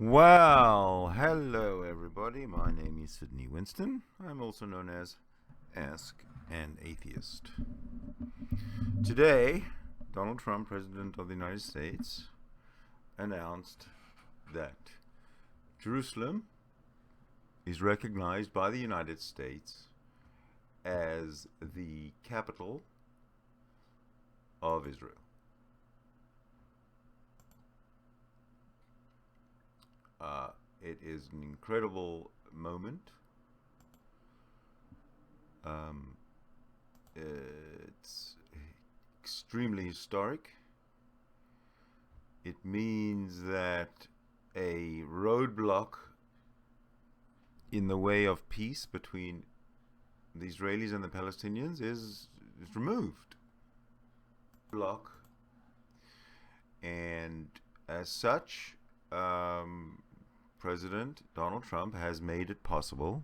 Well, hello everybody. My name is Sidney Winston. I'm also known as Ask an Atheist. Today, Donald Trump, President of the United States, announced that Jerusalem is recognized by the United States as the capital of Israel. It is an incredible moment. It's extremely historic. It means that a roadblock in the way of peace between the Israelis and the Palestinians is removed. And as such, President Donald Trump has made it possible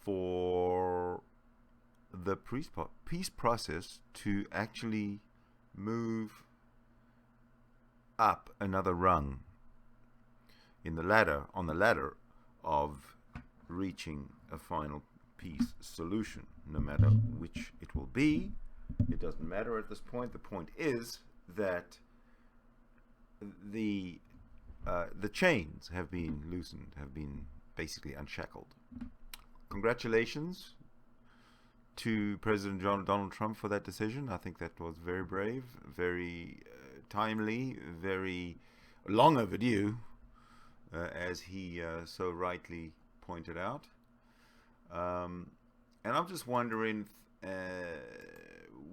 for the peace process to actually move up another rung on the ladder of reaching a final peace solution. No matter which it will be, it doesn't matter at this point. The point is that the chains have been loosened, have been basically unshackled. Congratulations to President Donald Trump for that decision. I think that was very brave, very timely, very long overdue, as he so rightly pointed out. And I'm just wondering,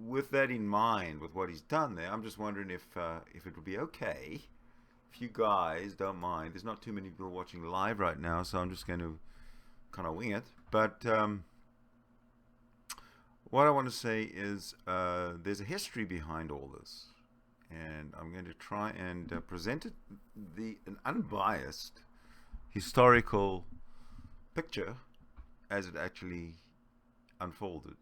with that in mind, with what he's done there, I'm just wondering if it would be okay if you guys don't mind. There's not too many people watching live right now, so I'm just going to kind of wing it. But what I want to say is there's a history behind all this, and I'm going to try and present an unbiased historical picture as it actually unfolded.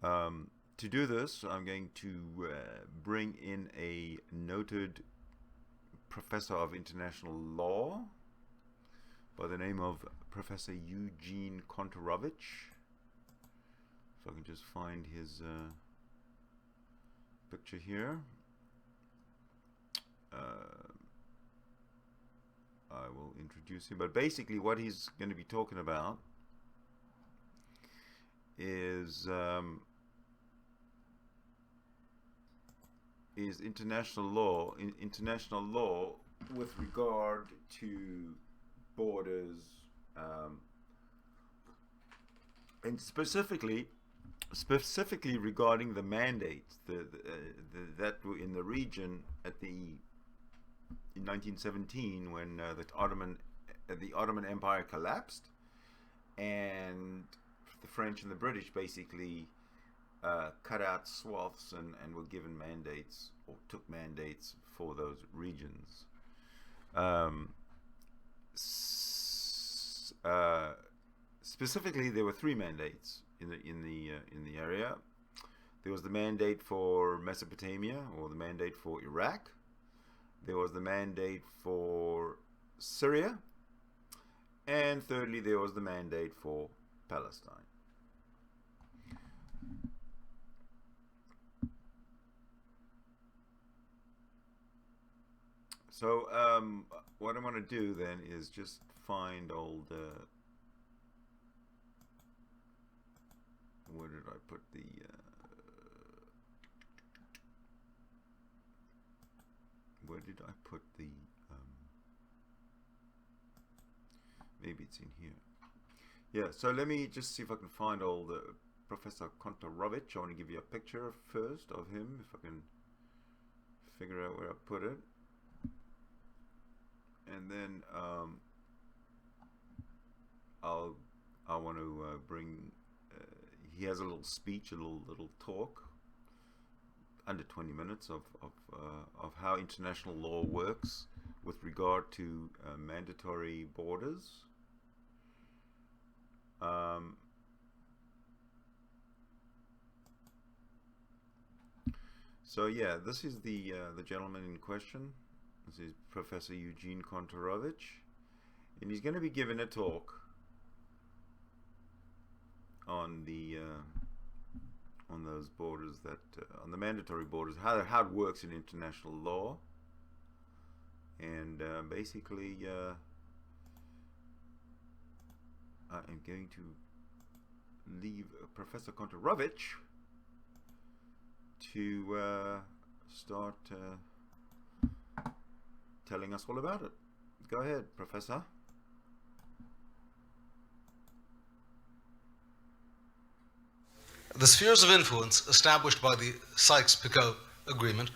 To do this, I'm going to bring in a noted professor of international law by the name of Professor Eugene Kontorovich. If I can just find his picture here. I will introduce him, but basically what he's going to be talking about is international law with regard to borders, and specifically regarding the mandates that were in the region in 1917 when the Ottoman Empire collapsed, and the French and the British basically cut out swaths and were given mandates, or took mandates for those regions. Specifically, there were three mandates in the area. There was the mandate for Mesopotamia, or the mandate for Iraq. There was the mandate for Syria, and thirdly, there was the mandate for Palestine. So what I'm going to do then is just find old, where did I put the, maybe it's in here. Yeah, so let me just see if I can find old Professor Kontorovich. I want to give you a picture first of him, if I can figure out where I put it. And then I want to bring. He has a little speech, a little talk, under 20 minutes of how international law works with regard to mandatory borders. So yeah, this is the gentleman in question. This is Professor Eugene Kontorovich, and he's going to be giving a talk on the on those borders that on the mandatory borders, how it works in international law, and basically I am going to leave Professor Kontorovich to start telling us all about it. Go ahead, Professor. The spheres of influence established by the Sykes-Picot Agreement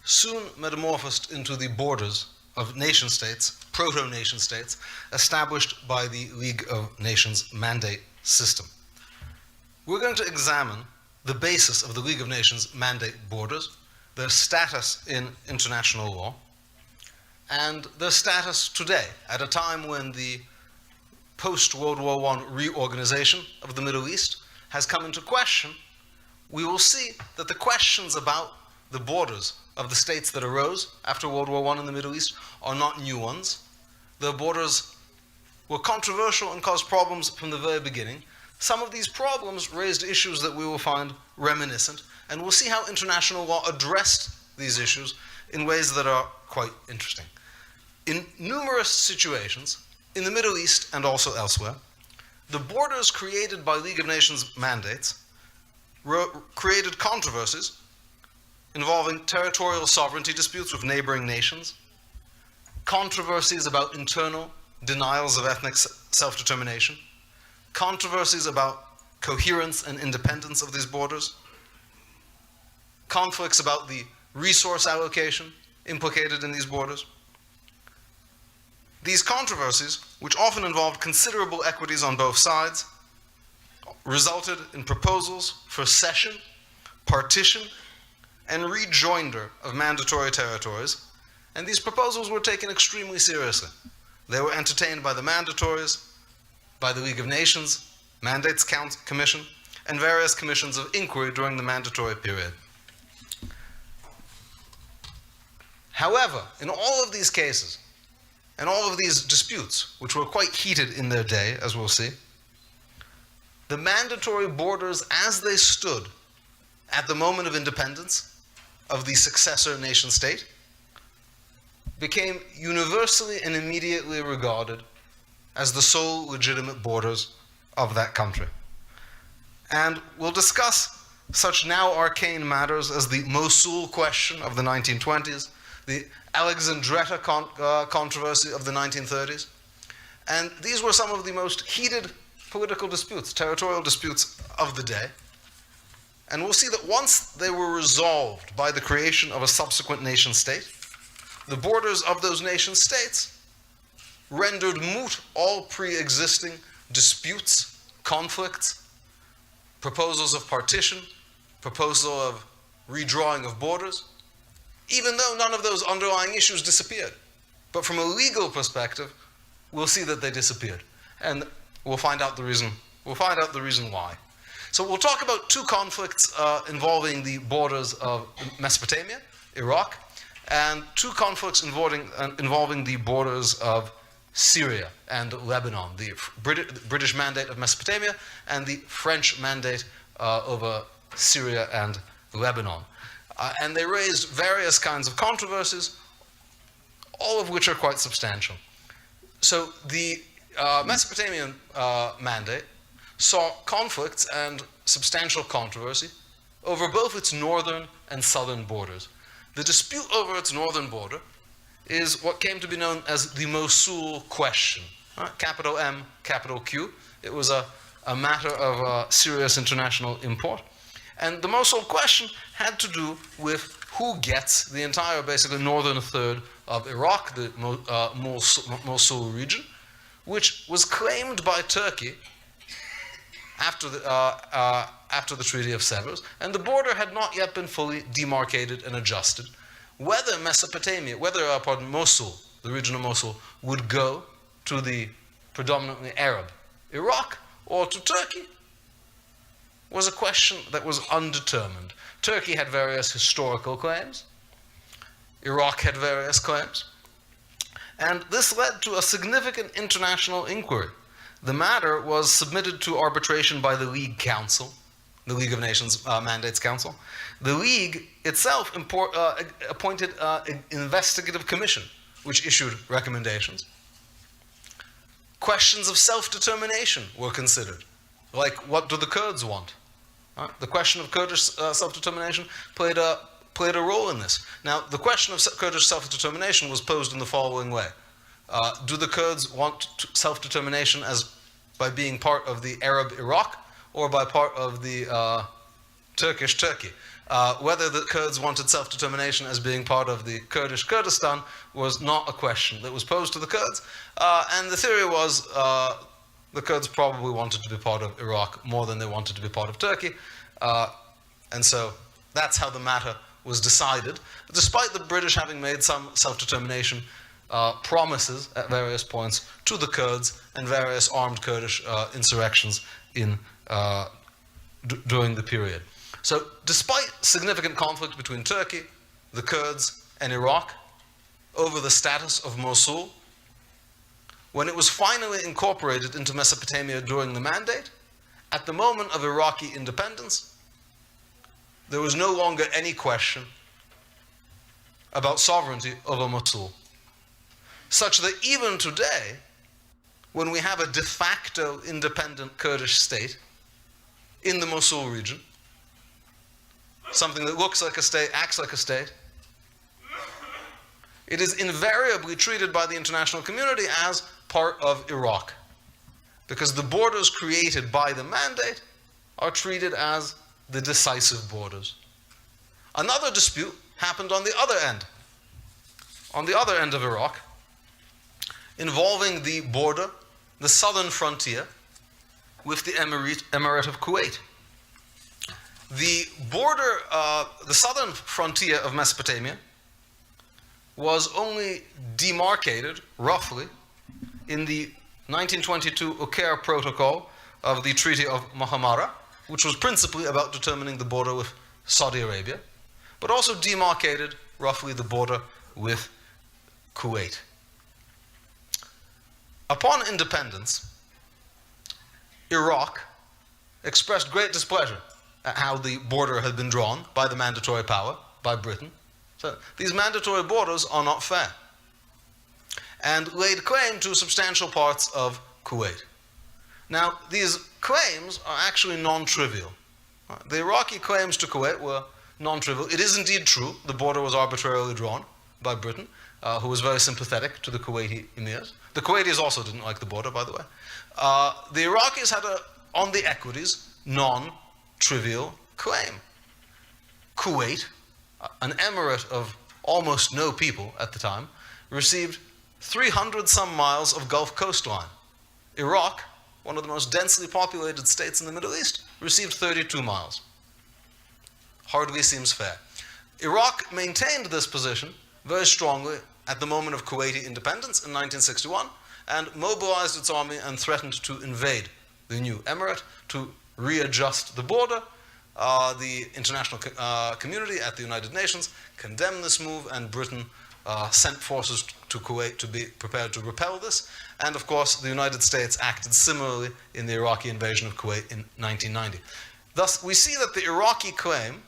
soon metamorphosed into the borders of nation-states, proto-nation-states, established by the League of Nations mandate system. We're going to examine the basis of the League of Nations mandate borders, their status in international law, and their status today, at a time when the post-World War I reorganization of the Middle East has come into question. We will see that the questions about the borders of the states that arose after World War I in the Middle East are not new ones. The borders were controversial and caused problems from the very beginning. Some of these problems raised issues that we will find reminiscent, and we'll see how international law addressed these issues in ways that are quite interesting. In numerous situations, in the Middle East and also elsewhere, the borders created by League of Nations mandates created controversies involving territorial sovereignty disputes with neighboring nations, controversies about internal denials of ethnic self-determination, controversies about coherence and independence of these borders, conflicts about the resource allocation implicated in these borders. These controversies, which often involved considerable equities on both sides, resulted in proposals for cession, partition, and rejoinder of mandatory territories, and these proposals were taken extremely seriously. They were entertained by the mandatories, by the League of Nations, Mandates Commission, and various commissions of inquiry during the mandatory period. However, in all of these cases, and all of these disputes, which were quite heated in their day, as we'll see, the mandatory borders as they stood at the moment of independence of the successor nation state became universally and immediately regarded as the sole legitimate borders of that country. And we'll discuss such now arcane matters as the Mosul question of the 1920s, the Alexandretta controversy of the 1930s. And these were some of the most heated political disputes, territorial disputes of the day. And we'll see that once they were resolved by the creation of a subsequent nation state, the borders of those nation states rendered moot all pre-existing disputes, conflicts, proposals of partition, proposal of redrawing of borders, even though none of those underlying issues disappeared. But from a legal perspective, we'll see that they disappeared. And we'll find out the reason why. So we'll talk about two conflicts involving the borders of Mesopotamia, Iraq, and two conflicts involving the borders of Syria and Lebanon, the British mandate of Mesopotamia and the French mandate over Syria and Lebanon. And they raised various kinds of controversies, all of which are quite substantial. So the Mesopotamian mandate saw conflicts and substantial controversy over both its northern and southern borders. The dispute over its northern border is what came to be known as the Mosul question, capital M, capital Q. It was a matter of serious international import. And the Mosul question had to do with who gets the entire, basically, northern third of Iraq, the Mosul region, which was claimed by Turkey after the Treaty of Sevres, and the border had not yet been fully demarcated and adjusted. Whether Mosul, the region of Mosul, would go to the predominantly Arab Iraq or to Turkey was a question that was undetermined. Turkey had various historical claims. Iraq had various claims. And this led to a significant international inquiry. The matter was submitted to arbitration by the League Council, the League of Nations Mandates Council. The League itself appointed an investigative commission, which issued recommendations. Questions of self-determination were considered, like what do the Kurds want? The question of Kurdish self-determination played a role in this. Now, the question of Kurdish self-determination was posed in the following way. Do the Kurds want self-determination by being part of the Arab Iraq or by part of the Turkish Turkey? Whether the Kurds wanted self-determination as being part of the Kurdish Kurdistan was not a question that was posed to the Kurds. And the theory was the Kurds probably wanted to be part of Iraq more than they wanted to be part of Turkey. And so that's how the matter was decided, despite the British having made some self-determination promises at various points to the Kurds and various armed Kurdish insurrections during the period. So, despite significant conflict between Turkey, the Kurds, and Iraq over the status of Mosul, when it was finally incorporated into Mesopotamia during the Mandate, at the moment of Iraqi independence, there was no longer any question about sovereignty over Mosul. Such that even today, when we have a de facto independent Kurdish state in the Mosul region, something that looks like a state, acts like a state, it is invariably treated by the international community as part of Iraq, because the borders created by the Mandate are treated as the decisive borders. Another dispute happened on the other end of Iraq, involving the border, the southern frontier, with the Emirate of Kuwait. The border, the southern frontier of Mesopotamia was only demarcated, roughly, in the 1922 IIR Protocol of the Treaty of Mohamara, which was principally about determining the border with Saudi Arabia, but also demarcated, roughly, the border with Kuwait. Upon independence, Iraq expressed great displeasure at how the border had been drawn by the mandatory power, by Britain. So these mandatory borders are not fair, and laid claim to substantial parts of Kuwait. Now, these claims are actually non-trivial. The Iraqi claims to Kuwait were non-trivial. It is indeed true the border was arbitrarily drawn by Britain, who was very sympathetic to the Kuwaiti emirs. The Kuwaitis also didn't like the border, by the way. The Iraqis had, on the equities, non-trivial claim. Kuwait, an emirate of almost no people at the time, received 300-some miles of Gulf coastline. Iraq, one of the most densely populated states in the Middle East, received 32 miles. Hardly seems fair. Iraq maintained this position very strongly at the moment of Kuwaiti independence in 1961, and mobilized its army and threatened to invade the new emirate to readjust the border. The international community at the United Nations condemned this move, and Britain sent forces to Kuwait to be prepared to repel this. And of course, the United States acted similarly in the Iraqi invasion of Kuwait in 1990. Thus, we see that the Iraqi claim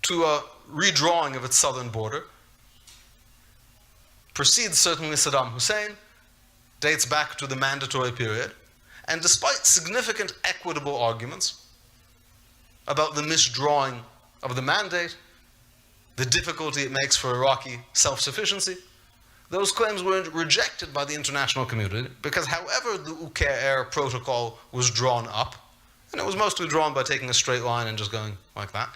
to a redrawing of its southern border precedes certainly Saddam Hussein, dates back to the mandatory period, and despite significant equitable arguments about the misdrawing of the mandate, the difficulty it makes for Iraqi self-sufficiency, those claims were rejected by the international community, because however the IIR Protocol was drawn up, and it was mostly drawn by taking a straight line and just going like that,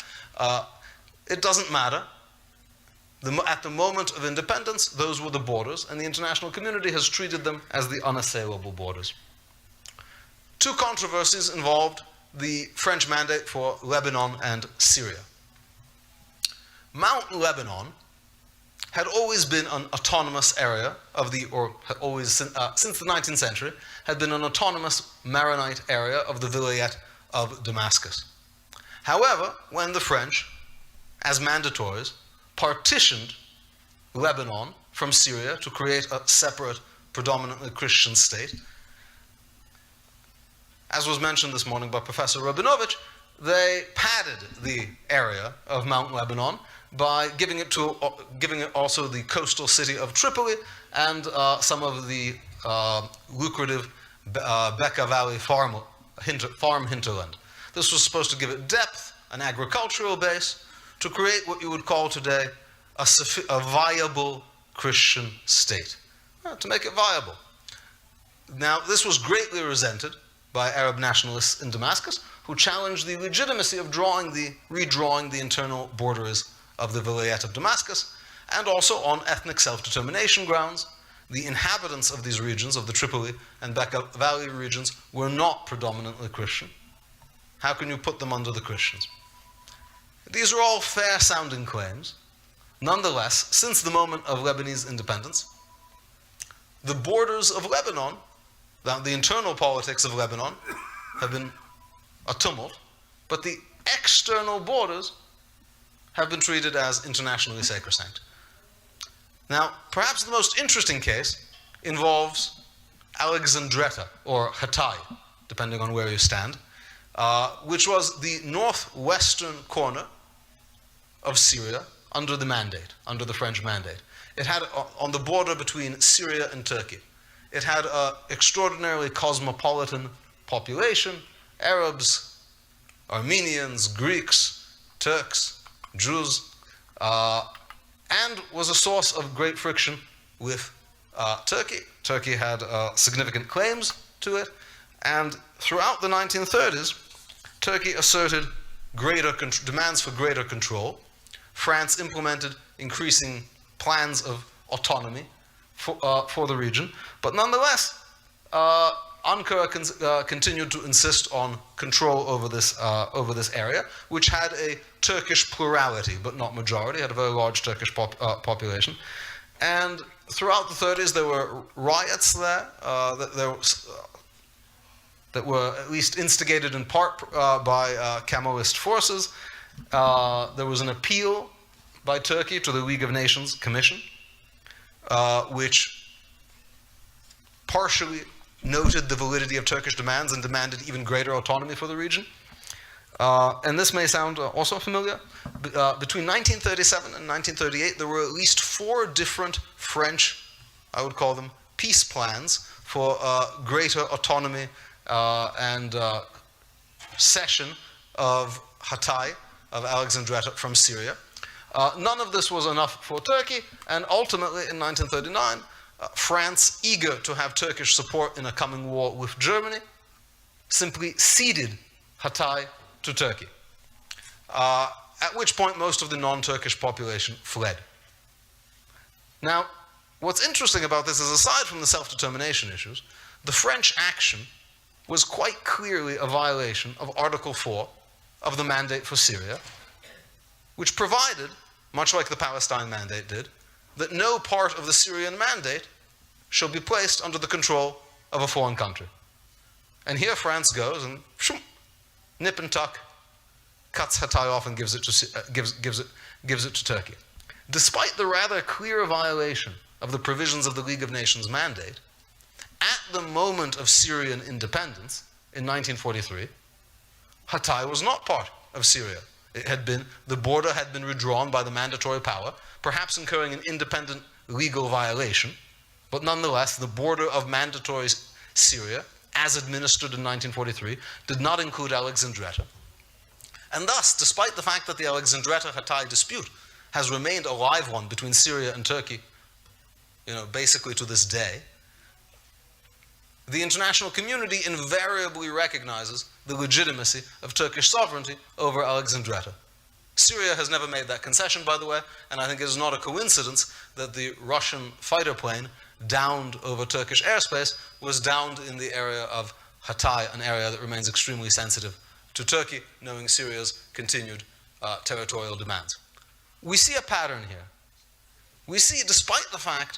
it doesn't matter. At the moment of independence, those were the borders, and the international community has treated them as the unassailable borders. Two controversies involved the French mandate for Lebanon and Syria. Mount Lebanon had always been an autonomous area of the, or had always, since the 19th century, had been an autonomous Maronite area of the Vilayet of Damascus. However, when the French, as mandatories, partitioned Lebanon from Syria to create a separate, predominantly Christian state. As was mentioned this morning by Professor Rabinovich, they padded the area of Mount Lebanon by giving it also the coastal city of Tripoli and some of the lucrative Bekaa Valley farm hinterland. This was supposed to give it depth, an agricultural base, to create what you would call today a viable Christian state, to make it viable. Now, this was greatly resented by Arab nationalists in Damascus, who challenged the legitimacy of redrawing the internal borders of the Vilayet of Damascus, and also on ethnic self-determination grounds. The inhabitants of these regions, of the Tripoli and Bekaa Valley regions, were not predominantly Christian. How can you put them under the Christians? These are all fair-sounding claims. Nonetheless, since the moment of Lebanese independence, the borders of Lebanon, the internal politics of Lebanon, have been a tumult, but the external borders have been treated as internationally sacrosanct. Now, perhaps the most interesting case involves Alexandretta, or Hatay, depending on where you stand, which was the northwestern corner of Syria under the mandate, under the French mandate. It had, on the border between Syria and Turkey, it had an extraordinarily cosmopolitan population: Arabs, Armenians, Greeks, Turks, Jews, and was a source of great friction with Turkey. Turkey had significant claims to it, and throughout the 1930s, Turkey asserted demands for greater control. France implemented increasing plans of autonomy for the region, but nonetheless, Ankara continued to insist on control over this area, which had a Turkish plurality, but not majority. It had a very large Turkish population. And throughout the 30s, there were riots there that were at least instigated in part by Kemalist forces. There was an appeal by Turkey to the League of Nations Commission, which partially noted the validity of Turkish demands and demanded even greater autonomy for the region. And this may sound also familiar. Between 1937 and 1938, there were at least 4 different French, I would call them, peace plans for greater autonomy and cession of Hatay, of Alexandretta, from Syria. None of this was enough for Turkey, and ultimately in 1939, France, eager to have Turkish support in a coming war with Germany, simply ceded Hatay to Turkey, at which point most of the non-Turkish population fled. Now, what's interesting about this is, aside from the self-determination issues, the French action was quite clearly a violation of Article 4 of the Mandate for Syria, which provided, much like the Palestine Mandate did, that no part of the Syrian mandate shall be placed under the control of a foreign country. And here France goes and nip and tuck, cuts Hatay off and gives it to Turkey. Despite the rather clear violation of the provisions of the League of Nations mandate, at the moment of Syrian independence in 1943, Hatay was not part of Syria. The border had been redrawn by the mandatory power, perhaps incurring an independent legal violation, but nonetheless, the border of mandatory Syria, as administered in 1943, did not include Alexandretta. And thus, despite the fact that the Alexandretta-Hatay dispute has remained a live one between Syria and Turkey, basically to this day, the international community invariably recognizes the legitimacy of Turkish sovereignty over Alexandretta. Syria has never made that concession, by the way, and I think it is not a coincidence that the Russian fighter plane downed over Turkish airspace was downed in the area of Hatay, an area that remains extremely sensitive to Turkey, knowing Syria's continued territorial demands. We see a pattern here. We see, despite the fact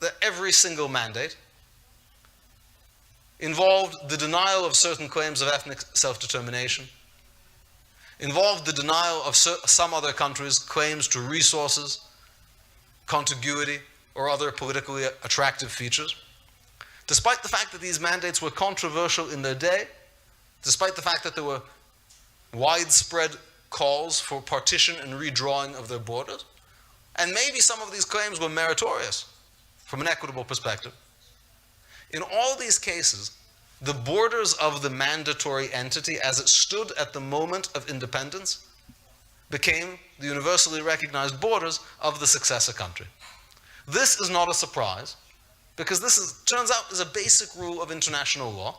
that every single mandate involved the denial of certain claims of ethnic self-determination, involved the denial of some other countries' claims to resources, contiguity, or other politically attractive features. Despite the fact that these mandates were controversial in their day, despite the fact that there were widespread calls for partition and redrawing of their borders, and maybe some of these claims were meritorious from an equitable perspective, in all these cases, the borders of the mandatory entity as it stood at the moment of independence became the universally recognized borders of the successor country. This is not a surprise, because this turns out is a basic rule of international law,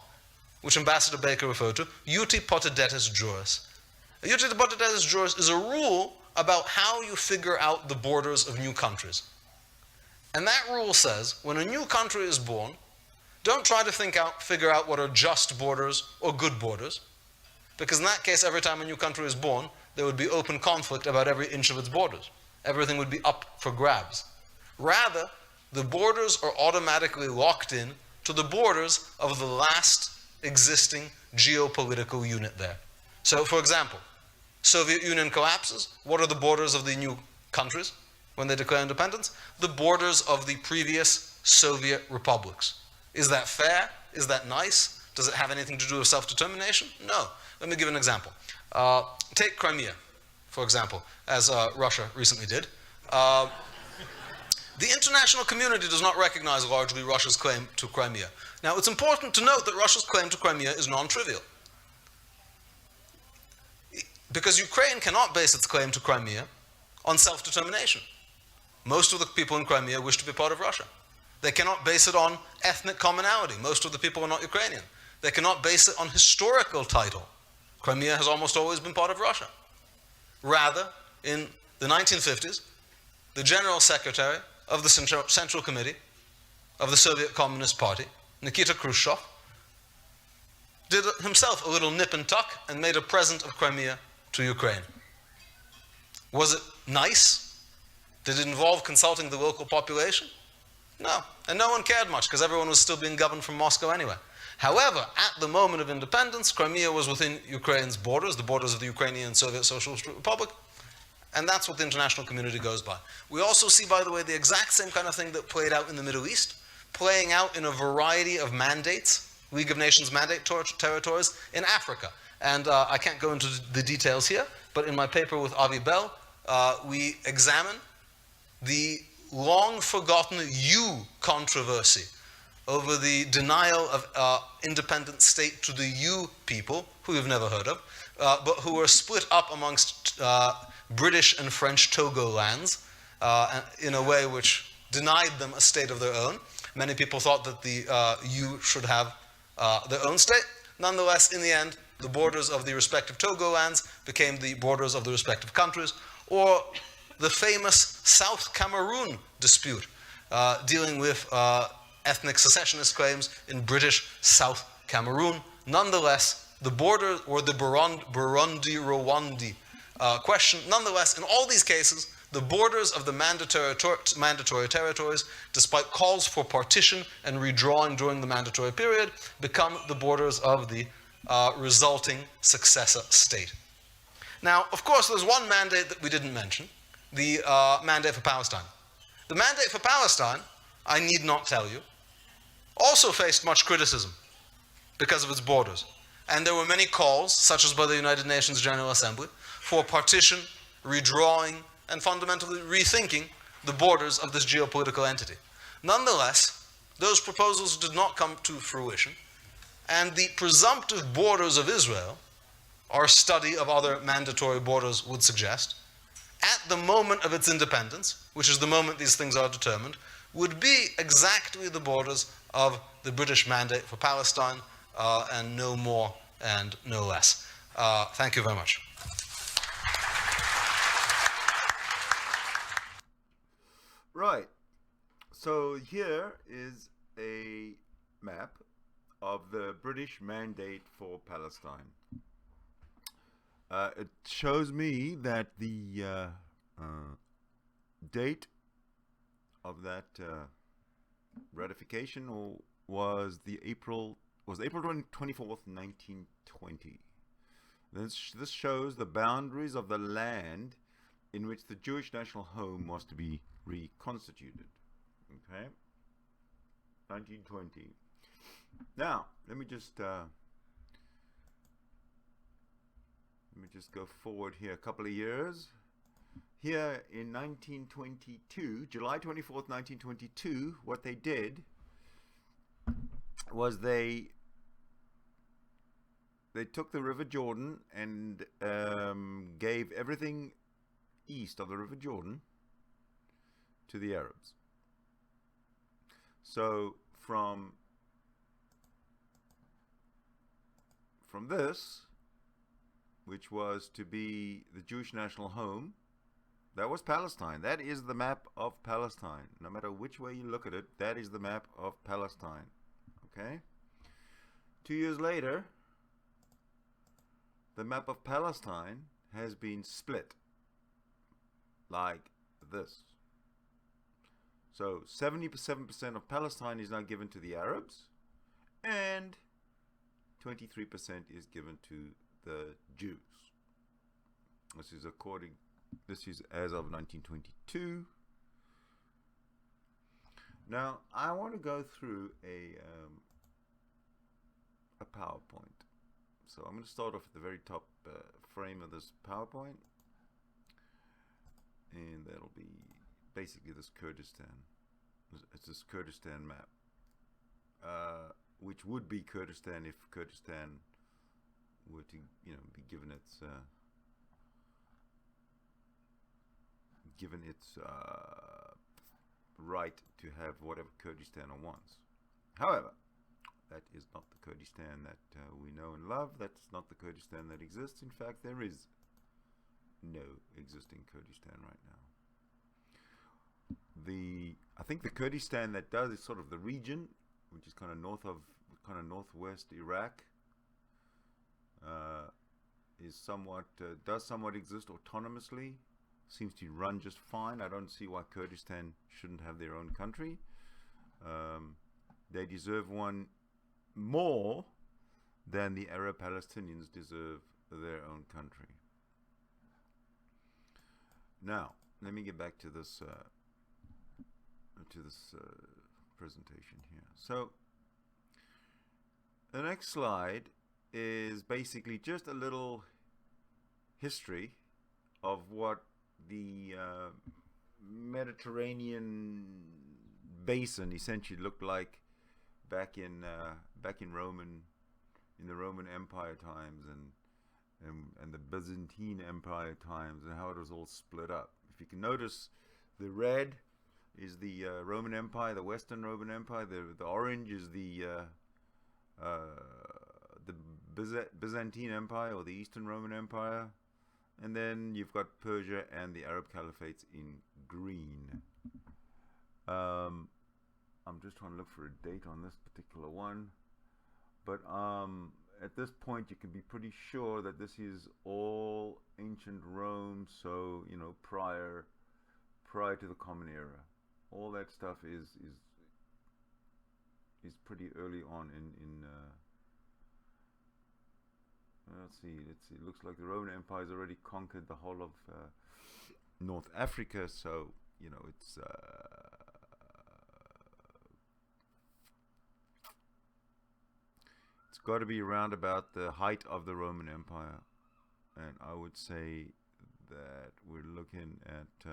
which Ambassador Baker referred to, uti potestatis juris. Uti potestatis juris is a rule about how you figure out the borders of new countries. And that rule says, when a new country is born, don't try to figure out what are just borders or good borders, because in that case, every time a new country is born, there would be open conflict about every inch of its borders. Everything would be up for grabs. Rather, the borders are automatically locked in to the borders of the last existing geopolitical unit there. So, for example, Soviet Union collapses. What are the borders of the new countries when they declare independence? The borders of the previous Soviet republics. Is that fair? Is that nice? Does it have anything to do with self-determination? No. Let me give an example. Take Crimea, for example, as Russia recently did. The international community does not recognize largely Russia's claim to Crimea. Now, it's important to note that Russia's claim to Crimea is non-trivial, because Ukraine cannot base its claim to Crimea on self-determination. Most of the people in Crimea wish to be part of Russia. They cannot base it on ethnic commonality. Most of the people are not Ukrainian. They cannot base it on historical title. Crimea has almost always been part of Russia. Rather, in the 1950s, the General Secretary of the Central Committee of the Soviet Communist Party, Nikita Khrushchev, did himself a little nip and tuck and made a present of Crimea to Ukraine. Was it nice? Did it involve consulting the local population? No. And no one cared much, because everyone was still being governed from Moscow anyway. However, at the moment of independence, Crimea was within Ukraine's borders, the borders of the Ukrainian Soviet Socialist Republic, and that's what the international community goes by. We also see, by the way, the exact same kind of thing that played out in the Middle East, playing out in a variety of mandates, League of Nations mandate territories in Africa. And I can't go into the details here, but in my paper with Avi Bell, we examine the long-forgotten controversy over the denial of independent state to the people, who you've never heard of, but who were split up amongst British and French Togo lands in a way which denied them a state of their own. Many people thought that the should have their own state. Nonetheless, in the end, the borders of the respective Togo lands became the borders of the respective countries, or the famous South Cameroon dispute, dealing with ethnic secessionist claims in British South Cameroon. Nonetheless, the border, or the Burundi-Rwandi question, nonetheless, in all these cases, the borders of the mandatory territories, despite calls for partition and redrawing during the mandatory period, become the borders of the resulting successor state. Now, of course, there's one mandate that we didn't mention, the mandate for Palestine. The mandate for Palestine, I need not tell you, also faced much criticism because of its borders. And there were many calls, such as by the United Nations General Assembly, for partition, redrawing, and fundamentally rethinking the borders of this geopolitical entity. Nonetheless, those proposals did not come to fruition, and the presumptive borders of Israel, our study of other mandatory borders would suggest, at the moment of its independence, which is the moment these things are determined, would be exactly the borders of the British mandate for Palestine, and no more and no less. Thank you very much. Right. So here is a map of the British mandate for Palestine. It shows me that the date of that ratification was April 24th, 1920. This shows the boundaries of the land in which the Jewish national home was to be reconstituted. Okay, 1920. Now, let me just go forward here a couple of years. Here in 1922, July 24th, 1922, what they did was they took the River Jordan and gave everything east of the River Jordan to the Arabs. So from this, which was to be the Jewish national home, that was Palestine. That is the map of Palestine. No matter which way you look at it, that is the map of Palestine. Okay? 2 years later, the map of Palestine has been split like this. So 77% of Palestine is now given to the Arabs, and 23% is given to the Jews. This is as of 1922. Now I want to go through a PowerPoint. So I'm going to start off at the very top frame of this PowerPoint, and that'll be basically this Kurdistan. It's this Kurdistan map, which would be Kurdistan if Kurdistan were to, be given its right to have whatever Kurdistan wants. However, that is not the Kurdistan that we know and love. That's not the Kurdistan that exists. In fact, there is no existing Kurdistan right now. I think the Kurdistan that does is sort of the region, which is kind of northwest Iraq, does somewhat exist autonomously. Seems to run just fine. I don't see why Kurdistan shouldn't have their own country. They deserve one more than the Arab Palestinians deserve their own country. Now, let me get back to this presentation here. So, the next slide is basically just a little history of what the Mediterranean basin essentially looked like back in the Roman Empire times and the Byzantine Empire times, and how it was all split up. If you can notice, the red is the Roman Empire, the Western Roman Empire. The orange is the Byzantine Empire, or the Eastern Roman Empire. And then you've got Persia and the Arab Caliphates in green. I'm just trying to look for a date on this particular one. But at this point, you can be pretty sure that this is all ancient Rome. So, prior to the Common Era. All that stuff is pretty early on in let's see. It looks like the Roman Empire has already conquered the whole of North Africa. So, it's got to be around about the height of the Roman Empire, and I would say that we're looking at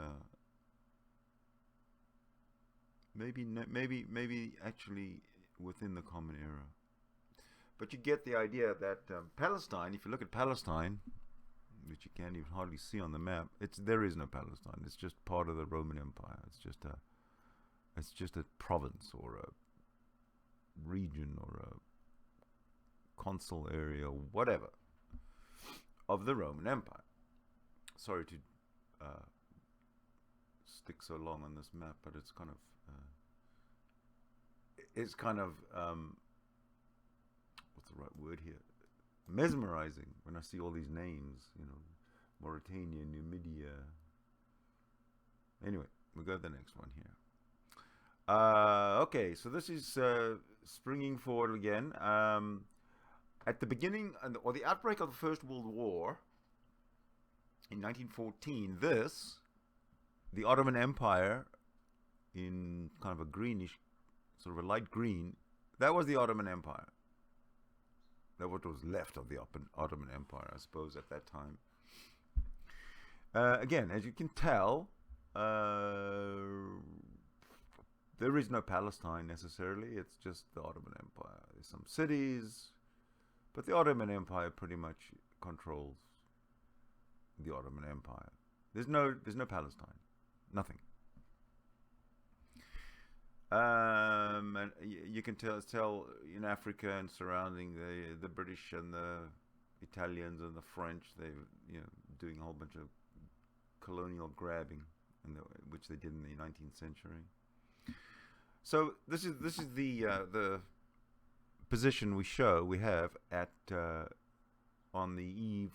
maybe actually within the Common Era. But you get the idea that Palestine, if you look at Palestine, which you can't even hardly see on the map, there is no Palestine. It's just part of the Roman Empire. It's just a province or a region or a consul area, whatever, of the Roman Empire. Sorry to stick so long on this map, but it's kind of what's the right word here? Mesmerizing when I see all these names, Mauritania, Numidia. Anyway, we'll go to the next one here. Okay, so this is springing forward again. At the beginning, or the outbreak of the First World War in 1914, the Ottoman Empire in kind of a greenish, sort of a light green, that was the Ottoman Empire. That what was left of the Ottoman Empire, I suppose, at that time. Again, as you can tell, there is no Palestine necessarily. It's just the Ottoman Empire. There's some cities, but the Ottoman Empire pretty much controls the Ottoman Empire. There's no Palestine. Nothing. And you can tell in Africa and surrounding the British and the Italians and the French, they're doing a whole bunch of colonial grabbing, which they did in the 19th century. So this is the position we have at on the eve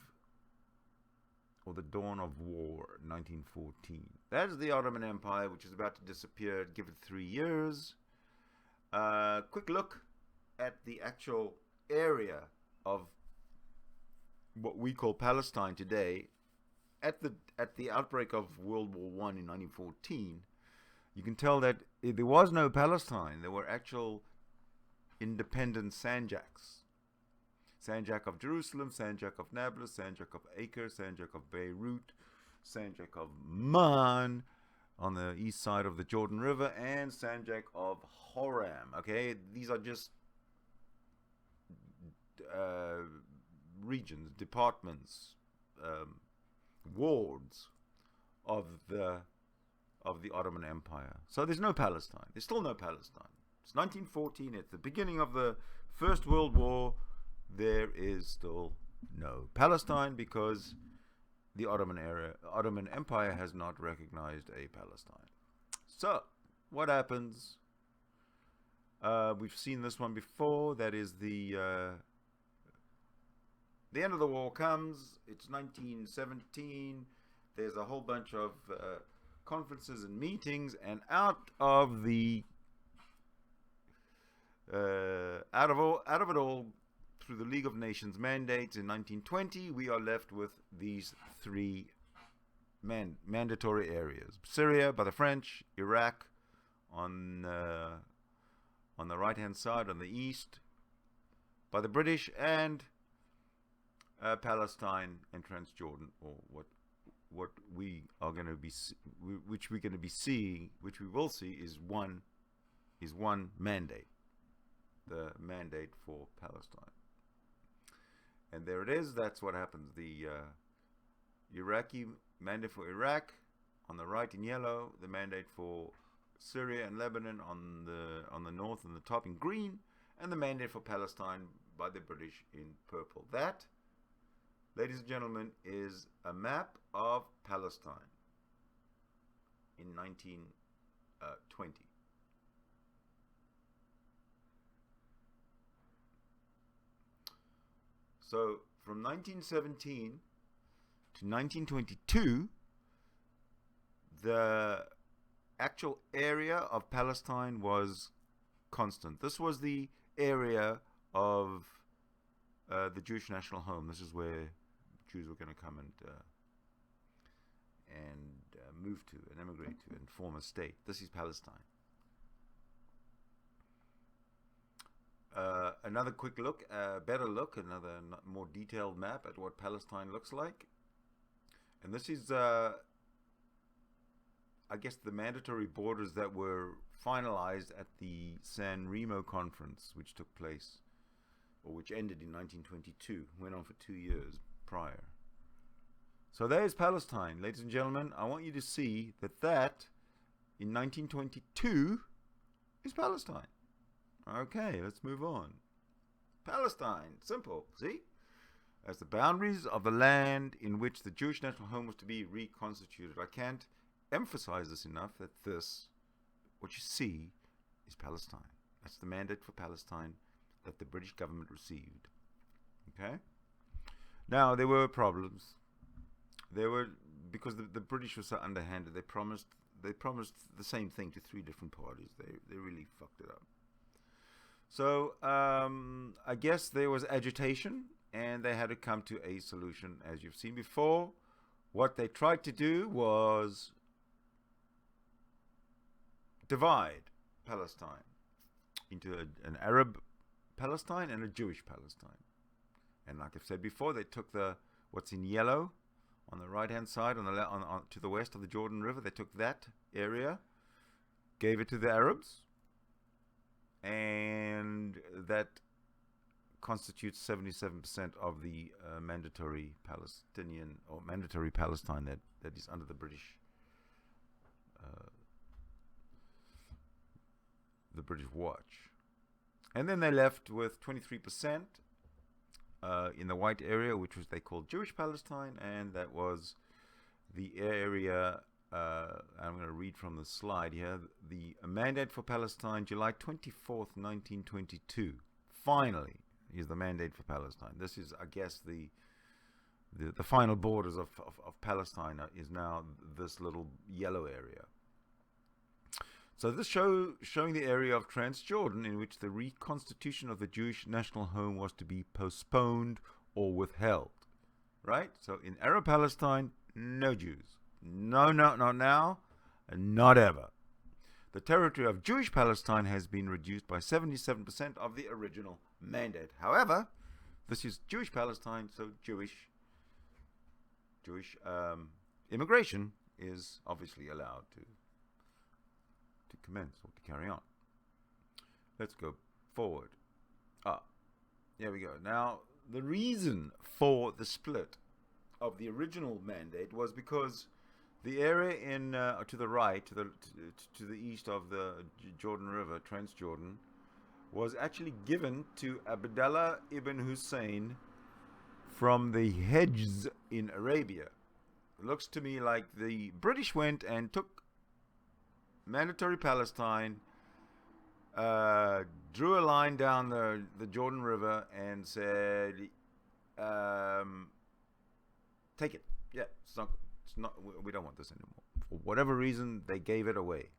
or the dawn of war, 1914. That is the Ottoman Empire, which is about to disappear. Give it 3 years. Quick look at the actual area of what we call Palestine today. At the outbreak of World War I in 1914, you can tell that there was no Palestine. There were actual independent sanjaks. Sanjak of Jerusalem, Sanjak of Nablus, Sanjak of Acre, Sanjak of Beirut, Sanjak of Man on the east side of the Jordan River, and Sanjak of Horam. Okay, these are just regions, departments, wards of the Ottoman Empire. So there's no Palestine. There's still no Palestine. It's 1914. It's the beginning of the First World War. There is still no Palestine because the Ottoman Empire has not recognized a Palestine. So what happens? We've seen this one before. That is the end of the war comes. It's 1917. There's a whole bunch of conferences and meetings, and out of it all, through the League of Nations mandates in 1920, we are left with these 3 mandatory areas: Syria by the French, Iraq on the right-hand side on the east by the British, and Palestine and Transjordan, or what we are going to be, which we're going to be seeing, which we will see, is one mandate, the mandate for Palestine. And there it is. That's what happens. The Iraqi mandate for Iraq on the right in yellow, the mandate for Syria and Lebanon on the north and the top in green, and the mandate for Palestine by the British in purple. That, ladies and gentlemen, is a map of Palestine in 1920. So from 1917 to 1922, the actual area of Palestine was constant. This was the area of the Jewish national home. This is where Jews were going to come and move to and emigrate to and form a state. This is Palestine. Another quick look, better look, another more detailed map at what Palestine looks like. And this is, I guess, the mandatory borders that were finalized at the San Remo conference, which took place, or which ended in 1922, went on for 2 years prior. So there's Palestine, ladies and gentlemen. I want you to see that in 1922 is Palestine. Okay, let's move on. Palestine, simple, see? As the boundaries of the land in which the Jewish national home was to be reconstituted. I can't emphasize this enough, that what you see, is Palestine. That's the mandate for Palestine that the British government received. Okay? Now, there were problems. Because the British were so underhanded, they promised the same thing to 3 different parties. They really fucked it up. So I guess there was agitation, and they had to come to a solution, as you've seen before. What they tried to do was divide Palestine into an Arab Palestine and a Jewish Palestine. And like I've said before, they took what's in yellow on the right-hand side, to the west of the Jordan River. They took that area, gave it to the Arabs, and that constitutes 77% of the mandatory Palestinian or mandatory Palestine that is under the British watch. And then they left with 23% in the white area, which was they called Jewish Palestine, and that was the area. I'm going to read from the slide here. The mandate for Palestine, July 24th, 1922. Finally, is the mandate for Palestine. This is, I guess, the final borders of Palestine is now this little yellow area. So this showing the area of Transjordan in which the reconstitution of the Jewish national home was to be postponed or withheld. Right? So in Arab Palestine, no Jews. No, not now, and not ever. The territory of Jewish Palestine has been reduced by 77% of the original mandate. However, this is Jewish Palestine, so Jewish immigration is obviously allowed to commence or to carry on. Let's go forward. Here we go. Now, the reason for the split of the original mandate was because the area to the right, to the east of the Jordan River, Transjordan, was actually given to Abdallah ibn Hussein from the Hejz in Arabia. It looks to me like the British went and took mandatory Palestine, drew a line down the Jordan River and said, take it. Yeah, it's not, we don't want this anymore. For whatever reason, they gave it away.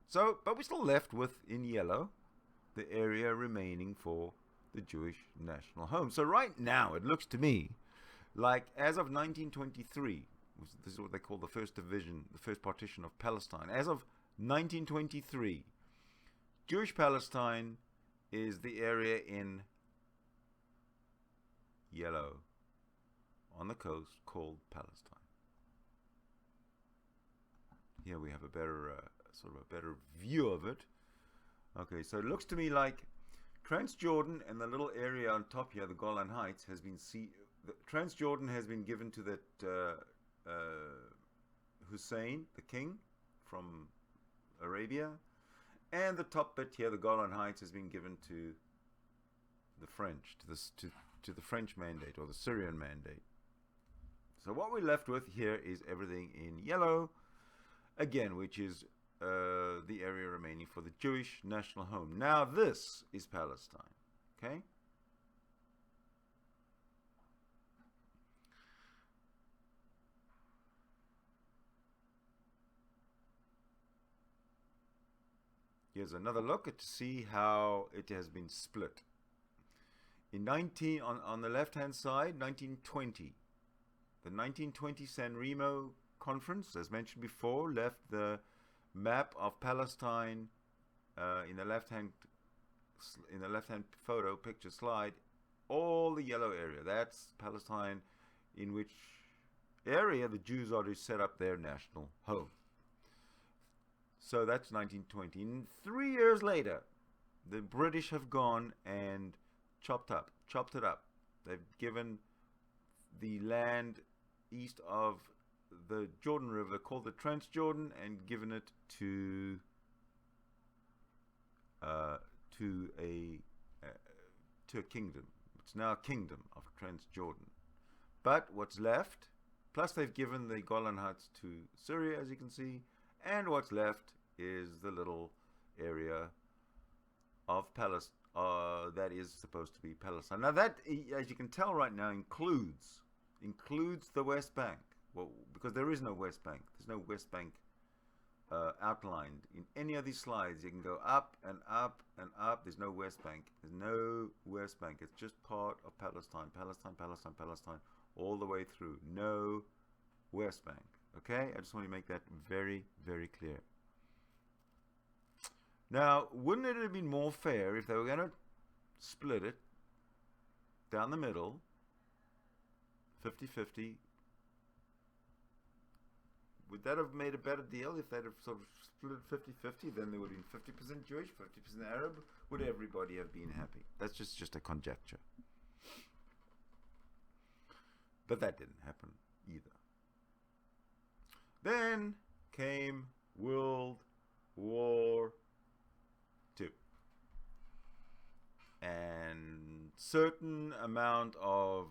So, but we're still left with, in yellow, the area remaining for the Jewish national home. So right now, it looks to me like as of 1923, this is what they call the first division, the first partition of Palestine. As of 1923, Jewish Palestine is the area in yellow on the coast called Palestine. Here we have a better, better view of it. Okay, so it looks to me like Transjordan and the little area on top here, the Golan Heights, has been Transjordan has been given to that Hussein, the king from Arabia, and the top bit here, the Golan Heights, has been given to the French, to the French mandate or the Syrian mandate. So what we're left with here is everything in yellow, again, which is the area remaining for the Jewish national home. Now this is Palestine, okay? Here's another look to see how it has been split. On the left-hand side, 1920. The 1920 San Remo Conference, as mentioned before, left the map of Palestine in the left-hand photo picture slide, all the yellow area. That's Palestine, in which area the Jews are to set up their national home. So that's 1920. And 3 years later, the British have gone and chopped it up. They've given the land east of the Jordan River, called the Transjordan, and given it to a kingdom. It's now a kingdom of Transjordan. But what's left, plus they've given the Golan Heights to Syria, as you can see, and what's left is the little area of Palestine that is supposed to be Palestine. Now that, as you can tell right now, includes the West Bank. Well, because there is no West Bank. There's no West Bank outlined in any of these slides. You can go up and up and up. There's no West Bank. There's no West Bank. It's just part of Palestine, all the way through. No West Bank. Okay? I just want to make that very, very clear. Now, wouldn't it have been more fair if they were going to split it down the middle, 50-50? Would that have made a better deal if they'd have sort of split it 50-50? Then there would have been 50% Jewish, 50% Arab. Would everybody have been happy? That's just a conjecture. But that didn't happen either. Then came World War II. And certain amount of,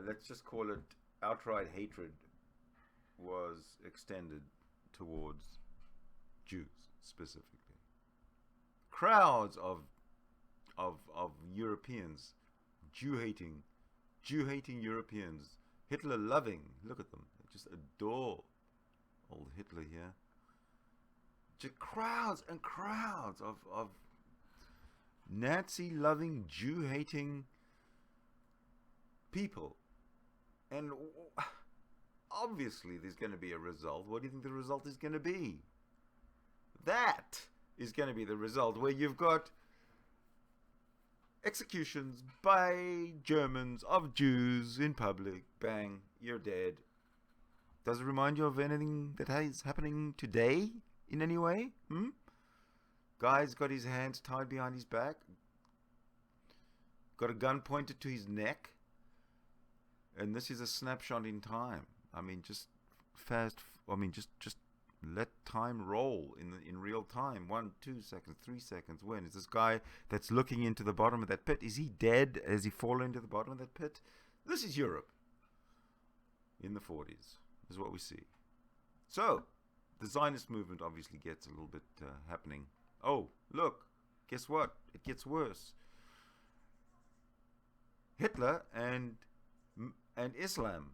let's just call it outright hatred, was extended towards Jews specifically. Crowds of Europeans, Jew-hating Europeans, Hitler-loving, look at them, they just adore old Hitler here. Just crowds and crowds of Nazi-loving, Jew-hating people. And obviously there's going to be a result. What do you think the result is going to be? That is going to be the result, where you've got executions by Germans of Jews in public. Bang, you're dead. Does it remind you of anything that is happening today in any way? Guy's got his hands tied behind his back, got a gun pointed to his neck, and this is a snapshot in time. I mean, just let time roll in real time. 1, 2 seconds, 3 seconds. When is this guy that's looking into the bottom of that pit? Is he dead? Has he fallen into the bottom of that pit? This is Europe in the 40s. Is what we see. So the Zionist movement obviously gets a little bit happening. Oh, look, guess what? It gets worse. Hitler and Islam.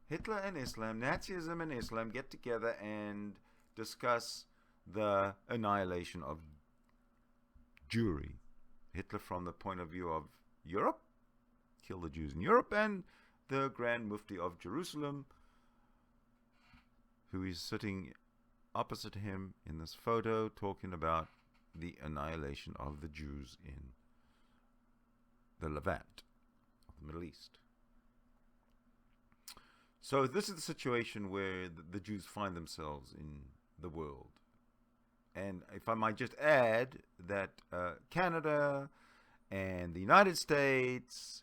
Hitler and Islam, Nazism and Islam get together and discuss the annihilation of Jewry. Hitler from the point of view of Europe, kill the Jews in Europe, and the Grand Mufti of Jerusalem, who is sitting opposite him in this photo, talking about the annihilation of the Jews in the Levant, of the Middle East. So this is the situation where the Jews find themselves in the world. And if I might just add that Canada and the United States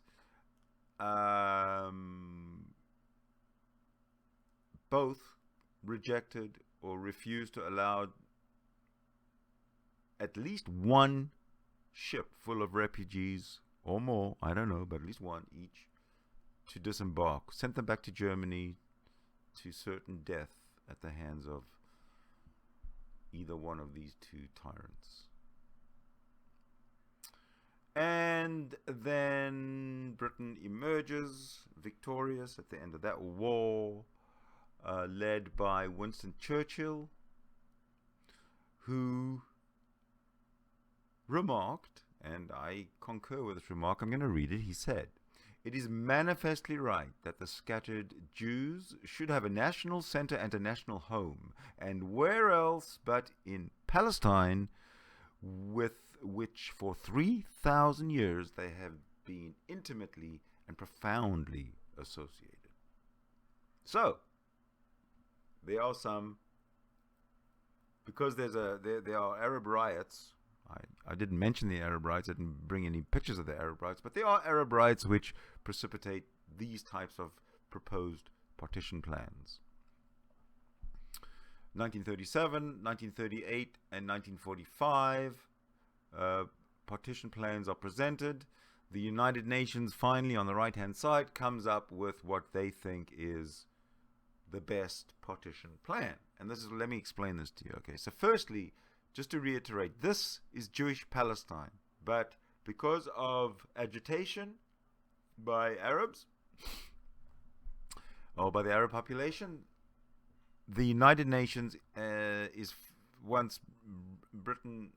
both rejected or refused to allow at least one ship full of refugees, or more, I don't know, but at least one each, to disembark, sent them back to Germany to certain death at the hands of either one of these two tyrants. And then Britain emerges victorious at the end of that war, led by Winston Churchill, who remarked, and I concur with this remark, I'm going to read it. He said, "It is manifestly right that the scattered Jews should have a national center and a national home, and where else but in Palestine, with which for 3,000 years they have been intimately and profoundly associated." So, there are some, because there are Arab riots. I didn't mention the Arab riots, I didn't bring any pictures of the Arab riots, but there are Arab riots which precipitate these types of proposed partition plans. 1937, 1938, and 1945, partition plans are presented. The United Nations, finally, on the right-hand side, comes up with what they think is the best partition plan. And this is, let me explain this to you. Okay, so firstly, just to reiterate, this is Jewish Palestine, but because of agitation by Arabs, or by the Arab population, the United Nations is, once Britain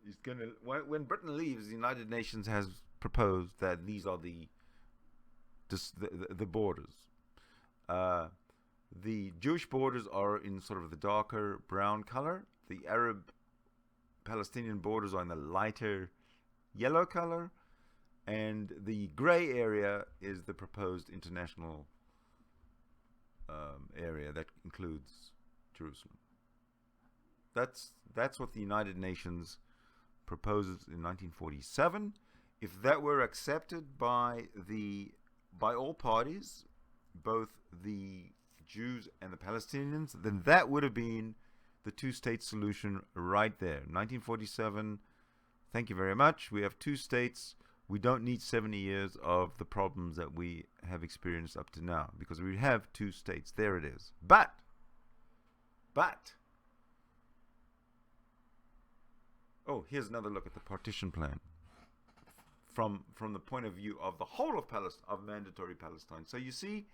is going to, when Britain leaves, the United Nations has proposed that these are the borders. The Jewish borders are in sort of the darker brown color. The Arab Palestinian borders are in the lighter yellow color, and the gray area is the proposed international area that includes Jerusalem. That's what the United Nations proposes in 1947. If that were accepted by all parties, both the Jews and the Palestinians, then that would have been the two-state solution right there. 1947, thank you very much. We have two states. We don't need 70 years of the problems that we have experienced up to now, because we have two states. There it is. But, oh, here's another look at the partition plan from the point of view of the whole of mandatory Palestine. So you see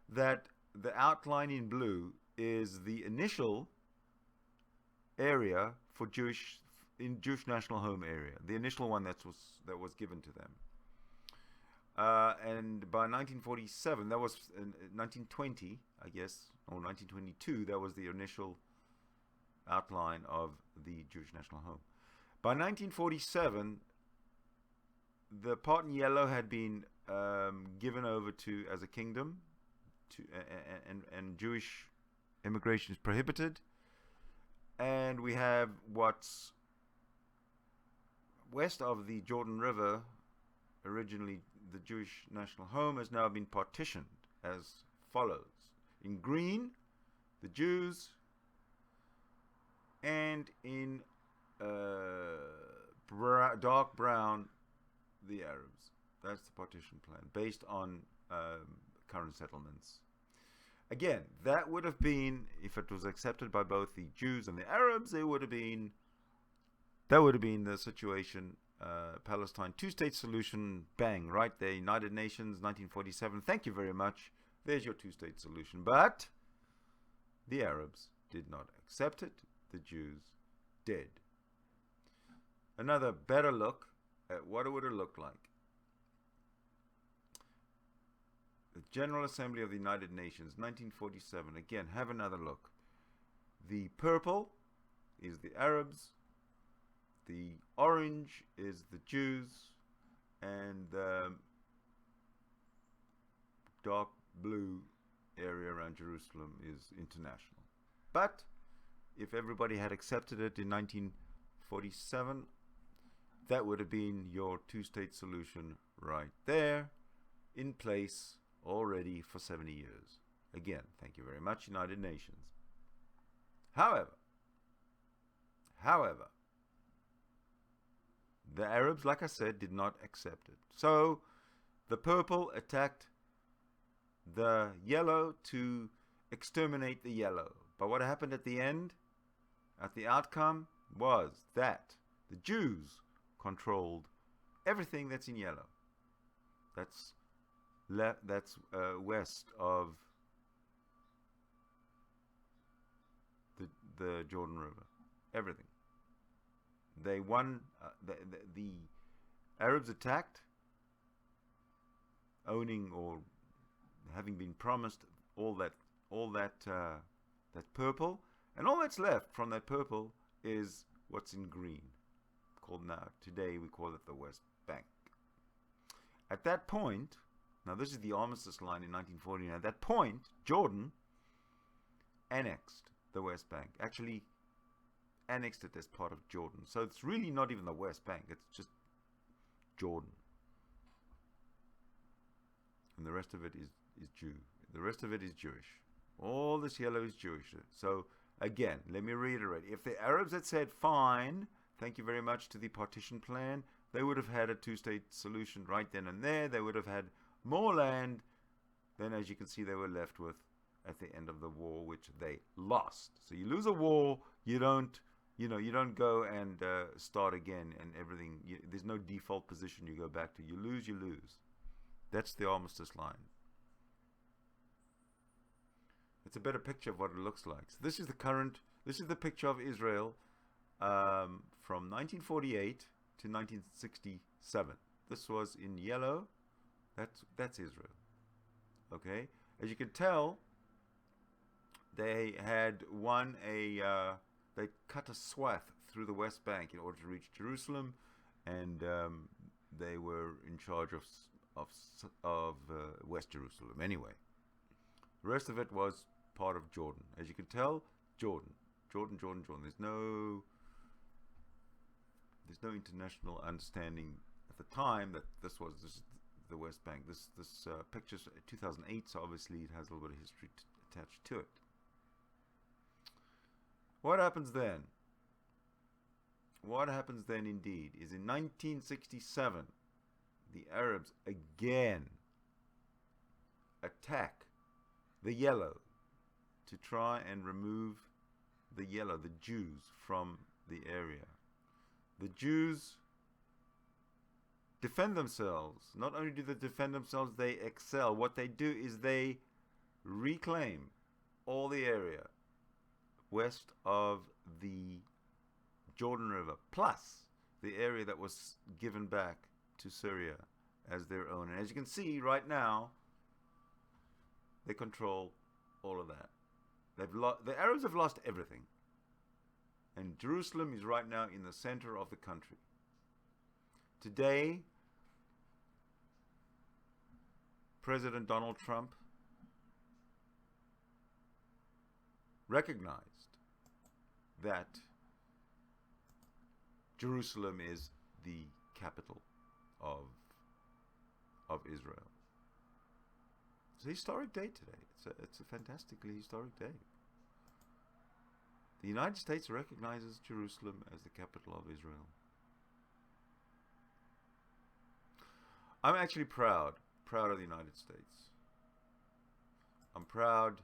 that the outline in blue is the initial area for Jewish national home area, the initial one that was given to them. And by 1947, that was in 1920, I guess, or 1922, that was the initial outline of the Jewish national home. By 1947, the part in yellow had been given over to as a kingdom, and Jewish immigration is prohibited. And we have what's west of the Jordan River, originally the Jewish national home, has now been partitioned as follows. In green, the Jews, and in dark brown, the Arabs. That's the partition plan, based on current settlements. Again, that would have been, if it was accepted by both the Jews and the Arabs, that would have been the situation. Palestine, two-state solution, bang, right there. United Nations, 1947. Thank you very much. There's your two-state solution. But the Arabs did not accept it. The Jews did. Another better look at what it would have looked like. The General Assembly of the United Nations, 1947. Again, have another look. The purple is the Arabs. The orange is the Jews. And the dark blue area around Jerusalem is international. But if everybody had accepted it in 1947, that would have been your two-state solution right there, in place already for 70 years. Again, thank you very much, United Nations. However, the Arabs, like I said, did not accept it. So the purple attacked the yellow to exterminate the yellow. But what happened at the end, at the outcome, was that the Jews controlled everything that's in yellow. That's west of the Jordan River. Everything. They won. The Arabs attacked, owning or having been promised all that purple, and all that's left from that purple is what's in green, called now today we call it the West Bank. At that point, now this is the armistice line in 1949. At that point, Jordan annexed the West Bank. Actually, annexed it as part of Jordan. So it's really not even the West Bank. It's just Jordan. And the rest of it is Jew. The rest of it is Jewish. All this yellow is Jewish. So again, let me reiterate. If the Arabs had said, fine, thank you very much to the partition plan, they would have had a two-state solution right then and there. They would have had more land than, as you can see, they were left with at the end of the war, which they lost. So you lose a war, you don't go and start again and everything. There's no default position you go back to. You lose, you lose. That's the armistice line. It's a better picture of what it looks like. So this is the picture of Israel from 1948 to 1967. This was in yellow. That's Israel. Okay? As you can tell, they had won a they cut a swath through the West Bank in order to reach Jerusalem, and they were in charge of West Jerusalem anyway. The rest of it was part of Jordan. As you can tell, Jordan. There's no international understanding at the time that this was the West Bank. This picture's 2008, so obviously it has a little bit of history attached to it. What happens then? What happens then indeed is in 1967, the Arabs again attack the yellow to try and remove the Jews, from the area. The Jews defend themselves. Not only do they defend themselves, they excel. What they do is they reclaim all the area west of the Jordan River, plus the area that was given back to Syria as their own. And as you can see right now, they control all of that. The Arabs have lost everything. And Jerusalem is right now in the center of the country. Today, President Donald Trump recognized that Jerusalem is the capital of Israel. It's a historic day today. It's a fantastically historic day. The United States recognizes Jerusalem as the capital of Israel. I'm actually proud of the United States. I'm proud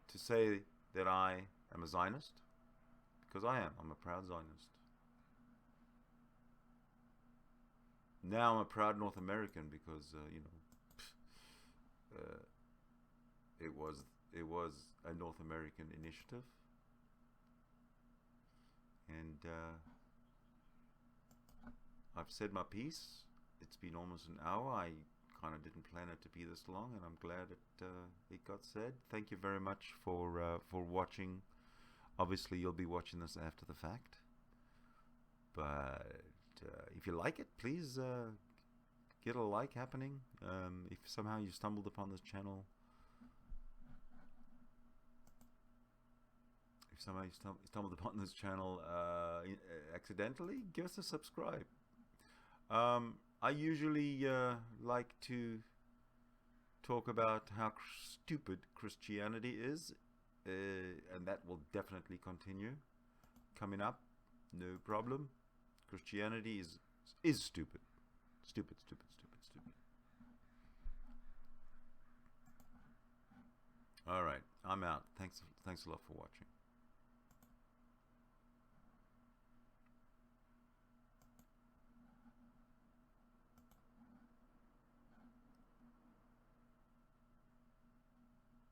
to say that I am a Zionist, because I am. I'm a proud Zionist. Now I'm a proud North American because, it was a North American initiative. And I've said my piece. It's been almost an hour. I kind of didn't plan it to be this long, and I'm glad it got said. Thank you very much for watching. Obviously, you'll be watching this after the fact. But if you like it, please get a like happening. If somehow you stumbled upon this channel, accidentally, give us a subscribe. I usually like to talk about how stupid Christianity is, and that will definitely continue coming up. No problem. Christianity is stupid. Stupid. All right, I'm out. Thanks a lot for watching.